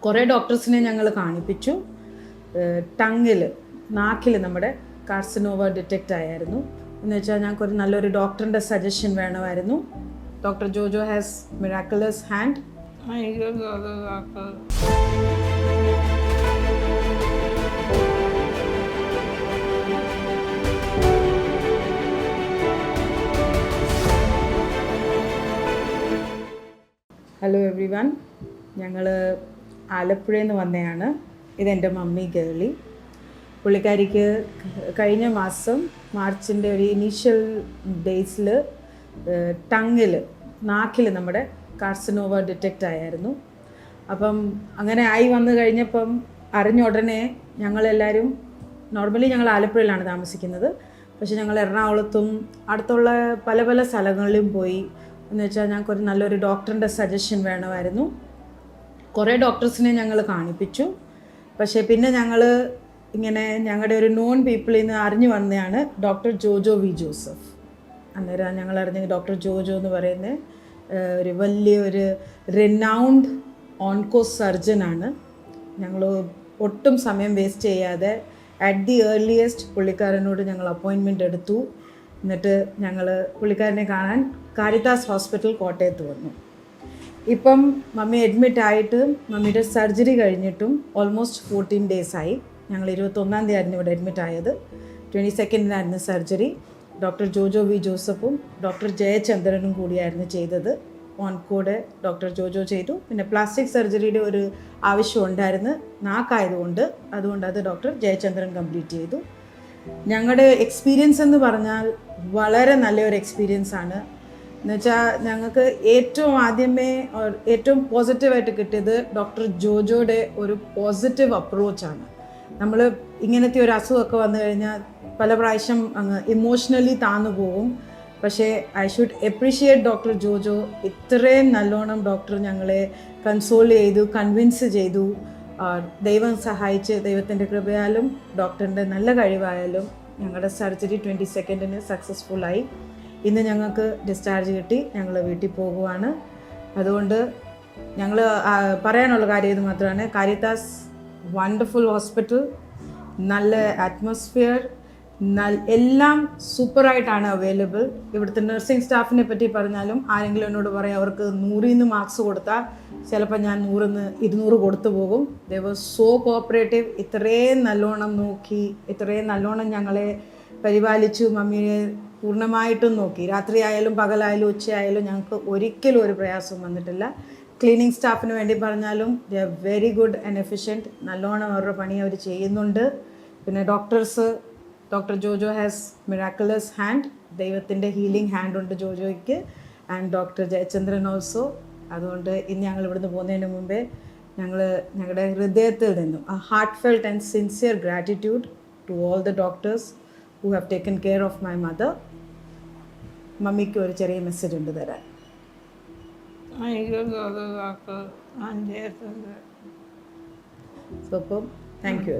കുറേ ഡോക്ടേഴ്സിനെ ഞങ്ങൾ കാണിപ്പിച്ചു. ടങ്ങിൽ, നാക്കിൽ നമ്മുടെ കാർസിനോവ ഡിറ്റക്റ്റ് ആയിരുന്നു. എന്ന് വെച്ചാൽ ഞങ്ങൾക്ക് ഒരു നല്ലൊരു ഡോക്ടറിൻ്റെ സജഷൻ വേണമായിരുന്നു. Doctor Jojo has miraculous hand. Hello every one, ഞങ്ങൾ ആലപ്പുഴയിൽ നിന്ന് വന്നതാണ്. ഇതെൻ്റെ മമ്മി ഗേളി. പുള്ളിക്കാരിക്ക് കഴിഞ്ഞ മാസം മാർച്ചിൻ്റെ ഒരു ഇനീഷ്യൽ ഡേയ്സിൽ ടങ്ങിൽ, നാക്കിൽ നമ്മുടെ കാർസിനോവ ഡിറ്റക്റ്റ് ആയിരുന്നു. അപ്പം അങ്ങനെ ആയി വന്നു കഴിഞ്ഞപ്പം അറിഞ്ഞ ഉടനെ ഞങ്ങളെല്ലാവരും, നോർമലി ഞങ്ങൾ ആലപ്പുഴയിലാണ് താമസിക്കുന്നത്, പക്ഷെ ഞങ്ങൾ എറണാകുളത്തും അടുത്തുള്ള പല പല സ്ഥലങ്ങളിലും പോയി. എന്ന് വെച്ചാൽ ഞങ്ങൾക്കൊരു നല്ലൊരു ഡോക്ടറിൻ്റെ സജഷൻ വേണമായിരുന്നു. കുറേ ഡോക്ടേഴ്സിനെ ഞങ്ങൾ കാണിപ്പിച്ചു. പക്ഷേ പിന്നെ ഞങ്ങൾ ഇങ്ങനെ ഞങ്ങളുടെ ഒരു നോൺ പീപ്പിളിൽ നിന്ന് അറിഞ്ഞു വന്നതാണ് ഡോക്ടർ ജോജോ വി ജോസഫ്. അന്നേരം ഞങ്ങൾ അറിഞ്ഞ ഡോക്ടർ ജോജോ എന്ന് പറയുന്ന ഒരു വലിയൊരു റിനൗണ്ട് ഓൺകോ സർജനാണ്. ഞങ്ങൾ ഒട്ടും സമയം വേസ്റ്റ് ചെയ്യാതെ അറ്റ് ദി ഏർലിയസ്റ്റ് പുള്ളിക്കാരനോട് ഞങ്ങൾ അപ്പോയിൻമെൻ്റ് എടുത്തു. എന്നിട്ട് ഞങ്ങൾ പുള്ളിക്കാരനെ കാണാൻ കാരിത്താസ് ഹോസ്പിറ്റൽ കോട്ടയത്ത് വന്നു. ഇപ്പം മമ്മി അഡ്മിറ്റ് ആയിട്ട് മമ്മിയുടെ സർജറി കഴിഞ്ഞിട്ടും ഓൾമോസ്റ്റ് 14 days ആയി. ഞങ്ങൾ 21-ാം തീയതി ആയിരുന്നു ഇവിടെ അഡ്മിറ്റ് ആയത്. 22nd surgery. Doctor Jojo V ജോസഫും ഡോക്ടർ ജയചന്ദ്രനും കൂടിയായിരുന്നു ചെയ്തത്. ഓൺകോഡ് ഡോക്ടർ ജോജോ ചെയ്തു. പിന്നെ പ്ലാസ്റ്റിക് സർജറിയുടെ ഒരു ആവശ്യം ഉണ്ടായിരുന്നു നാക്കായതുകൊണ്ട്, അതുകൊണ്ട് അത് ഡോക്ടർ ജയചന്ദ്രൻ കംപ്ലീറ്റ് ചെയ്തു. ഞങ്ങളുടെ എക്സ്പീരിയൻസ് എന്ന് പറഞ്ഞാൽ വളരെ നല്ലൊരു എക്സ്പീരിയൻസ് ആണ്. എന്നുവെച്ചാൽ ഞങ്ങൾക്ക് ഏറ്റവും ആദ്യമേ ഏറ്റവും പോസിറ്റീവായിട്ട് കിട്ടിയത് ഡോക്ടർ ജോജോയുടെ ഒരു പോസിറ്റീവ് അപ്രോച്ചാണ്. നമ്മൾ ഇങ്ങനത്തെ ഒരു അസുഖമൊക്കെ വന്നു കഴിഞ്ഞാൽ പല പ്രാവശ്യം അങ്ങ് ഇമോഷണലി താന്നു പോകും. പക്ഷേ I should appreciate doctor Jojo. ഇത്രയും നല്ലോണം ഡോക്ടർ ഞങ്ങളെ കൺസോൾ ചെയ്തു, കൺവിൻസ് ചെയ്തു. ദൈവം സഹായിച്ച്, ദൈവത്തിൻ്റെ കൃപയാലും ഡോക്ടറിൻ്റെ നല്ല കഴിവായാലും ഞങ്ങളുടെ സർജറി 22nd സക്സസ്ഫുള്ളായി. ഇന്ന് ഞങ്ങൾക്ക് ഡിസ്ചാർജ് കിട്ടി, ഞങ്ങൾ വീട്ടിൽ പോകുവാണ്. അതുകൊണ്ട് ഞങ്ങൾ പറയാനുള്ള കാര്യം ഇത് മാത്രമാണ്. കാരിത്താസ് വണ്ടർഫുൾ ഹോസ്പിറ്റൽ, നല്ല അറ്റ്മോസ്ഫിയർ, എല്ലാം സൂപ്പറായിട്ടാണ് അവൈലബിൾ. ഇവിടുത്തെ നഴ്സിംഗ് സ്റ്റാഫിനെ പറ്റി പറഞ്ഞാലും ആരെങ്കിലും എന്നോട് പറയാം അവർക്ക് 100-ന്ന് മാർക്സ് കൊടുത്താൽ ചിലപ്പോൾ ഞാൻ 100-ന്ന് 200 കൊടുത്തു പോകും. ദേ വാസ് സോ കോപ്പറേറ്റീവ്. ഇത്രയും നല്ലോണം നോക്കി, ഇത്രയും നല്ലോണം ഞങ്ങളെ പരിപാലിച്ചു. മമ്മിയെ പൂർണ്ണമായിട്ടും നോക്കി. രാത്രി ആയാലും പകലായാലും ഉച്ചയായാലും ഞങ്ങൾക്ക് ഒരിക്കലും ഒരു പ്രയാസം വന്നിട്ടില്ല. ക്ലീനിങ് സ്റ്റാഫിന് വേണ്ടി പറഞ്ഞാലും they are very good and efficient. നല്ലോണം അവരുടെ പണി അവർ ചെയ്യുന്നുണ്ട്. പിന്നെ doctors, doctor Jojo has miraculous hand. ദൈവത്തിൻ്റെ ഹീലിംഗ് ഹാൻഡ് ഉണ്ട് ജോജോയ്ക്ക്. And doctor Jayachandran also. അതുകൊണ്ട് ഇന്ന് ഞങ്ങൾ ഇവിടുന്ന് പോകുന്നതിന് മുമ്പേ ഞങ്ങളുടെ ഹൃദയത്തിൽ നിന്നും heartfelt and sincere gratitude to all the doctors who have taken care of my mother. മമ്മിക്ക് ഒരു ചെറിയ മെസ്സേജ് ഉണ്ട് തരാൻ. സോ അപ്പം താങ്ക് യു.